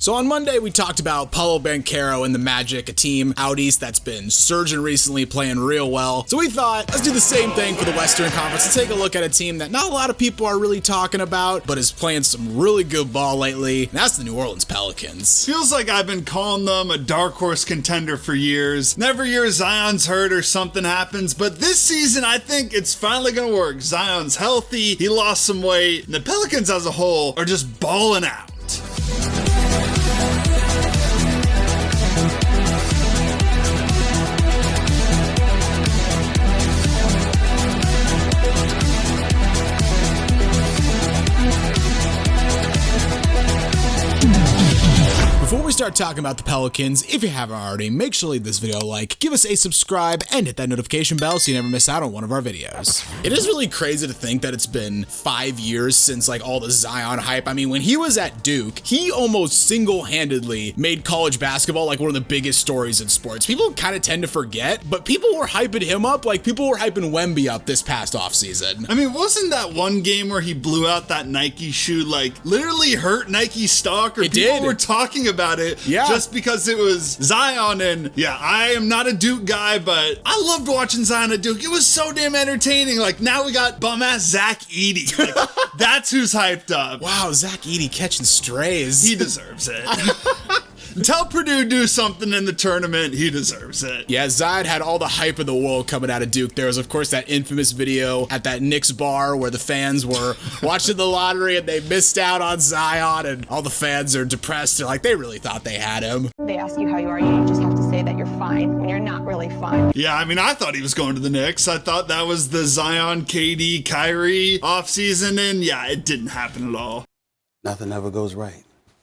So on Monday, we talked about Paulo Banchero and the Magic, a team out east that's been surging recently, playing real well. So we thought, let's do the same thing for the Western Conference and take a look at a team that not a lot of people are really talking about, but is playing some really good ball lately, and that's the New Orleans Pelicans. Feels like I've been calling them a dark horse contender for years. And every year Zion's hurt or something happens, but this season I think it's finally gonna work. Zion's healthy, he lost some weight, and the Pelicans as a whole are just balling out. Before we start talking about the Pelicans, if you haven't already, make sure to leave this video a like, give us a subscribe, and hit that notification bell so you never miss out on one of our videos. It is really crazy to think that it's been 5 years since like all the Zion hype. I mean, when he was at Duke, he almost single-handedly made college basketball like one of the biggest stories in sports. People kind of tend to forget, but people were hyping him up like people were hyping Wemby up this past offseason. I mean, wasn't that one game where he blew out that Nike shoe, like literally hurt Nike stock, or people were talking about it just because it was Zion? And yeah, I am not a Duke guy, but I loved watching Zion at Duke. It was so damn entertaining. Like, now we got bum-ass Zach Edey. Like, that's who's hyped up. Wow, Zach Edey catching strays. He deserves it. Tell Purdue do something in the tournament, he deserves it. Yeah, Zion had all the hype in the world coming out of Duke. There was, of course, that infamous video at that Knicks bar where the fans were watching the lottery and they missed out on Zion, and all the fans are depressed. They're like, they really thought they had him. They ask you how you are, you just have to say that you're fine when you're not really fine. Yeah, I mean, I thought he was going to the Knicks. I thought that was the Zion, KD, Kyrie offseason, and yeah, it didn't happen at all. Nothing ever goes right.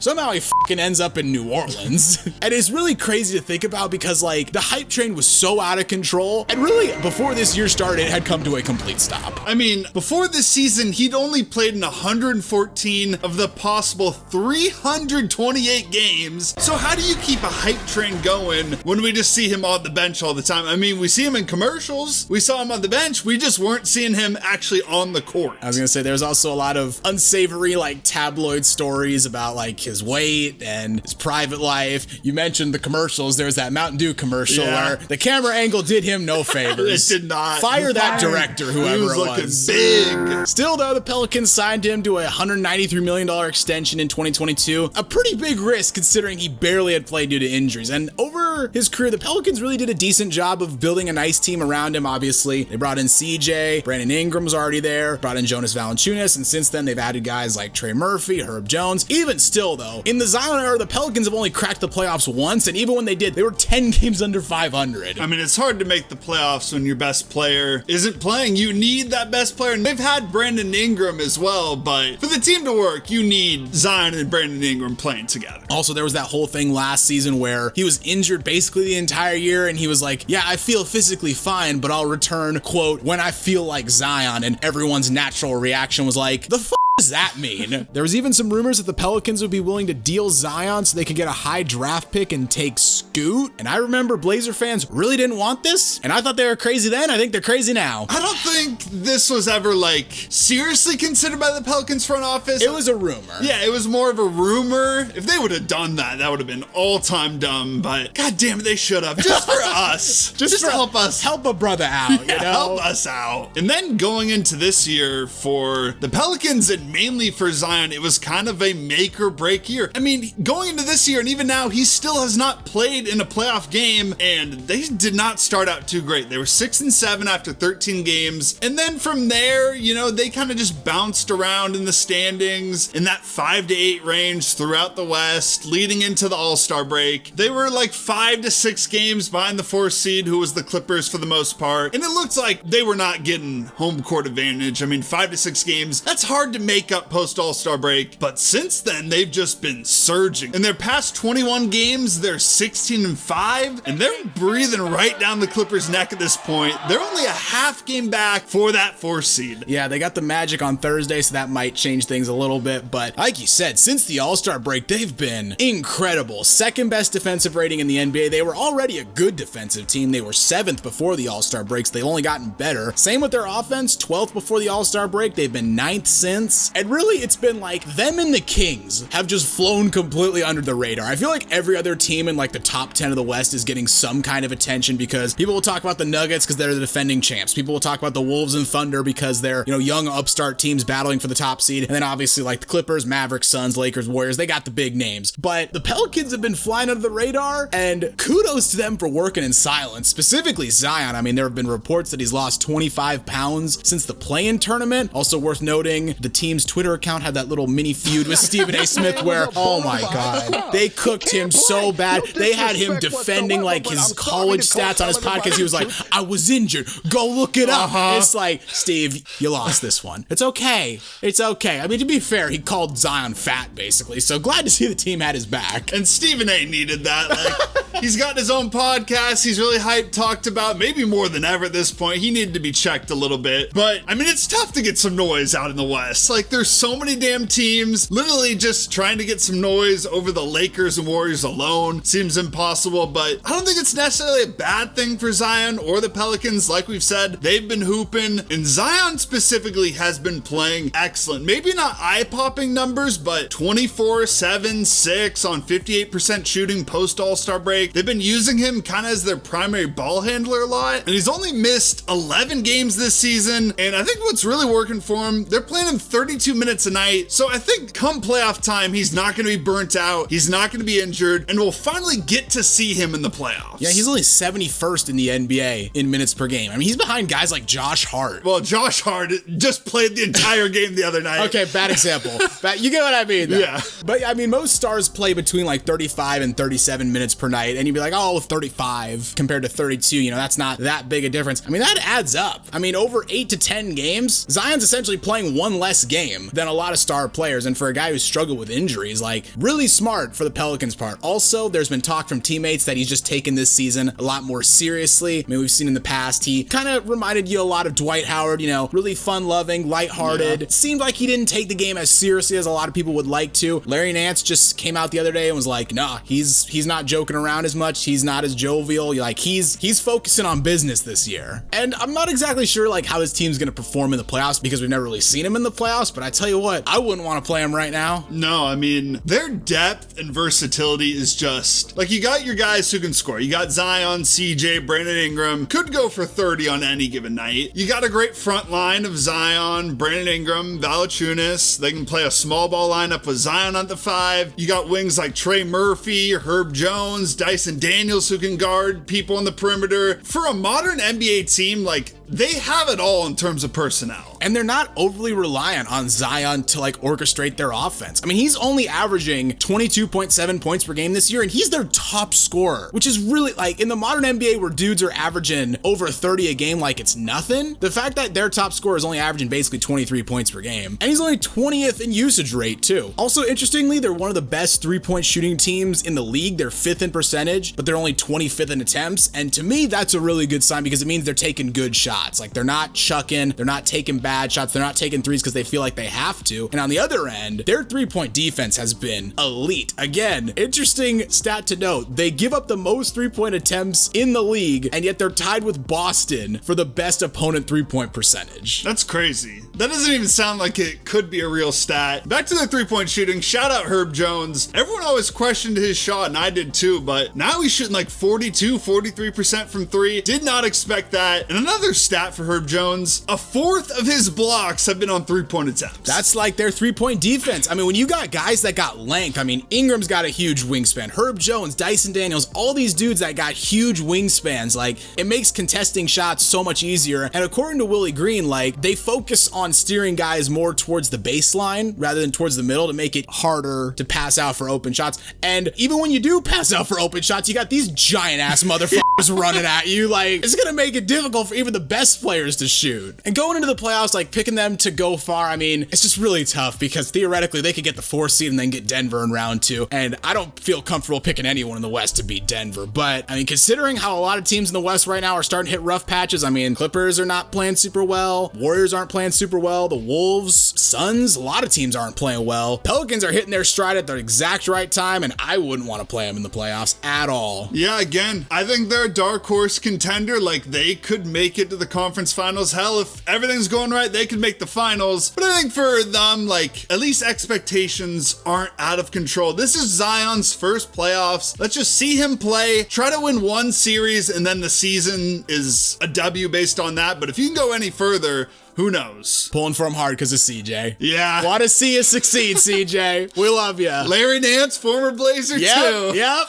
Somehow he fucking ends up in New Orleans. And it's really crazy to think about because, like, the hype train was so out of control. And really, before this year started, it had come to a complete stop. I mean, before this season, he'd only played in 114 of the possible 328 games. So how do you keep a hype train going when we just see him on the bench all the time? I mean, we see him in commercials. We saw him on the bench. We just weren't seeing him actually on the court. I was gonna say, there's also a lot of unsavory, like, tabloid stories about, like, his weight and his private life. You mentioned the commercials. There's that Mountain Dew commercial where the camera angle did him no favors. It did not. Fire that director, whoever he was. Looking big. Still, though, the Pelicans signed him to a $193 million extension in 2022. A pretty big risk considering he barely had played due to injuries. And over his career, the Pelicans really did a decent job of building a nice team around him, obviously. They brought in CJ, Brandon Ingram's already there, brought in Jonas Valanciunas, and since then they've added guys like Trey Murphy, Herb Jones. Even still, though, in the Zion era, the Pelicans have only cracked the playoffs once, and even when they did, they were 10 games under 500. I mean, it's hard to make the playoffs when your best player isn't playing. You need that best player, and they've had Brandon Ingram as well, but for the team to work, you need Zion and Brandon Ingram playing together. Also, there was that whole thing last season where he was injured basically the entire year, and he was like, yeah, I feel physically fine, but I'll return, quote, when I feel like Zion, and everyone's natural reaction was like, the does that mean? There was even some rumors that the Pelicans would be willing to deal Zion so they could get a high draft pick and take Scoot. And I remember Blazer fans really didn't want this, and I thought they were crazy then. I think they're crazy now. I don't think this was ever like seriously considered by the Pelicans front office. It was a rumor. Yeah, it was more of a rumor. If they would have done that, that would have been all-time dumb, but god damn it, they should have. Just for us. just to help us. Help a brother out, you know? Help us out. And then going into this year for the Pelicans and mainly for Zion, it was kind of a make or break year. I mean, going into this year and even now, he still has not played in a playoff game, and they did not start out too great. They were 6-7 after 13 games. And then from there, you know, they kind of just bounced around in the standings in that 5 to 8 range throughout the West, leading into the All-Star break. They were like 5 to 6 games behind the 4th seed, who was the Clippers for the most part. And it looks like they were not getting home court advantage. I mean, 5 to 6 games, that's hard to make up post All-Star break, but since then they've just been surging. In their past 21 games, they're 16 14-5, and they're breathing right down the Clippers' neck at this point. They're only a half game back for that 4th seed. Yeah, they got the Magic on Thursday, so that might change things a little bit. But like you said, since the All-Star break, they've been incredible. Second best defensive rating in the NBA. They were already a good defensive team. They were 7th before the All-Star breaks. They've only gotten better. Same with their offense, 12th before the All-Star break. They've been 9th since. And really, it's been like them and the Kings have just flown completely under the radar. I feel like every other team in like the top 10 of the West is getting some kind of attention because people will talk about the Nuggets because they're the defending champs. People will talk about the Wolves and Thunder because they're, young upstart teams battling for the top seed. And then obviously like the Clippers, Mavericks, Suns, Lakers, Warriors, they got the big names. But the Pelicans have been flying under the radar, and kudos to them for working in silence, specifically Zion. I mean, there have been reports that he's lost 25 pounds since the play-in tournament. Also worth noting, the team's Twitter account had that little mini feud with Stephen A. Smith where, oh my God, they cooked him so bad. They had him defending like his college stats on his podcast. He was like, I was injured. Go look it up. It's like, Steve, you lost this one. It's okay. It's okay. I mean, to be fair, he called Zion fat, basically. So glad to see the team had his back. And Stephen A. needed that. Like, he's got his own podcast. He's really hyped, talked about, maybe more than ever at this point. He needed to be checked a little bit. But, I mean, it's tough to get some noise out in the West. Like, there's so many damn teams. Literally just trying to get some noise over the Lakers and Warriors alone seems impossible. But I don't think it's necessarily a bad thing for Zion or the Pelicans. Like we've said, they've been hooping. And Zion specifically has been playing excellent. Maybe not eye-popping numbers, but 24, 7, 6 on 58% shooting post All-Star break. They've been using him kind of as their primary ball handler a lot. And he's only missed 11 games this season. And I think what's really working for him, they're playing him 32 minutes a night. So I think come playoff time, he's not going to be burnt out. He's not going to be injured. And we'll finally get to see him in the playoffs. Yeah, he's only 71st in the NBA in minutes per game. I mean, he's behind guys like Josh Hart. Well, Josh Hart just played the entire game the other night. Okay, bad example. You get what I mean, though. Yeah. But I mean, most stars play between like 35 and 37 minutes per night, and you'd be like, oh, 35 compared to 32, that's not that big a difference. I mean, that adds up. I mean, over 8 to 10 games, Zion's essentially playing one less game than a lot of star players, and for a guy who's struggled with injuries, like, really smart for the Pelicans part. Also, there's been talk from teammates that he's just taken this season a lot more seriously. I mean, we've seen in the past, he kind of reminded you a lot of Dwight Howard, really fun-loving, lighthearted. Yeah. Seemed like he didn't take the game as seriously as a lot of people would like to. Larry Nance just came out the other day and was like, nah, he's not joking around as much. He's not as jovial. Like, he's focusing on business this year. And I'm not exactly sure like how his team's gonna perform in the playoffs because we've never really seen him in the playoffs, but I tell you what, I wouldn't want to play him right now. No, I mean, their depth and versatility is just like, you got your guys who can score. You got Zion, CJ, Brandon Ingram, could go for 30 on any given night. You got a great front line of Zion, Brandon Ingram, Valanciunas. They can play a small ball lineup with Zion at the 5. You got wings like Trey Murphy, Herb Jones, Dyson Daniels who can guard people on the perimeter. For a modern NBA team, like, they have it all in terms of personnel. And they're not overly reliant on Zion to like orchestrate their offense. I mean, he's only averaging 22.7 points per game this year, and he's their top scorer, which is really like in the modern NBA where dudes are averaging over 30 a game like it's nothing. The fact that their top scorer is only averaging basically 23 points per game, and he's only 20th in usage rate too. Also, interestingly, they're one of the best 3-point shooting teams in the league. They're 5th in percentage, but they're only 25th in attempts. And to me, that's a really good sign because it means they're taking good shots. Like, they're not chucking, they're not taking bad shots, they're not taking threes because they feel like they have to. And on the other end, their 3-point defense has been elite. Again, interesting stat to note, they give up the most 3-point attempts in the league, and yet they're tied with Boston for the best opponent 3-point percentage. That's crazy. That doesn't even sound like it could be a real stat. Back to the 3-point shooting, shout out Herb Jones. Everyone always questioned his shot, and I did too, but now he's shooting like 42, 43% from 3. Did not expect that. And another stat for Herb Jones, a fourth of his blocks have been on 3-point attempts. That's like their 3-point defense. I mean, when you got guys that got length, I mean, Ingram's got a huge wingspan, Herb Jones, Dyson Daniels, all these dudes that got huge wingspans, like, it makes contesting shots so much easier. And according to Willie Green, like, they focus on steering guys more towards the baseline rather than towards the middle to make it harder to pass out for open shots. And even when you do pass out for open shots, you got these giant ass motherfuckers is running at you. Like, it's gonna make it difficult for even the best players to shoot. And going into the playoffs, like picking them to go far, I mean, it's just really tough because theoretically they could get the 4th seed and then get Denver in round 2. And I don't feel comfortable picking anyone in the West to beat Denver. But I mean, considering how a lot of teams in the West right now are starting to hit rough patches, I mean, Clippers are not playing super well. Warriors aren't playing super well. The Wolves, Suns, a lot of teams aren't playing well. Pelicans are hitting their stride at the exact right time, and I wouldn't want to play them in the playoffs at all. Yeah, again, I think they're a dark horse contender. Like, they could make it to the conference finals. Hell, if everything's going right, they could make the finals. But I think for them, like, at least expectations aren't out of control. This is Zion's first playoffs. Let's just see him play, try to win one series, and then the season is a W based on that. But if you can go any further, who knows? Pulling for him hard because of CJ. Yeah. Want to see you succeed, CJ. We love you. Larry Nance, former Blazer too. Yep.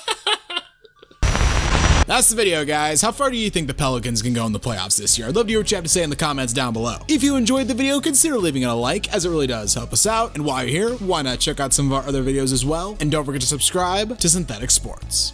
That's the video, guys. How far do you think the Pelicans can go in the playoffs this year? I'd love to hear what you have to say in the comments down below. If you enjoyed the video, consider leaving it a like, as it really does help us out. And while you're here, why not check out some of our other videos as well? And don't forget to subscribe to Synthetic Sports.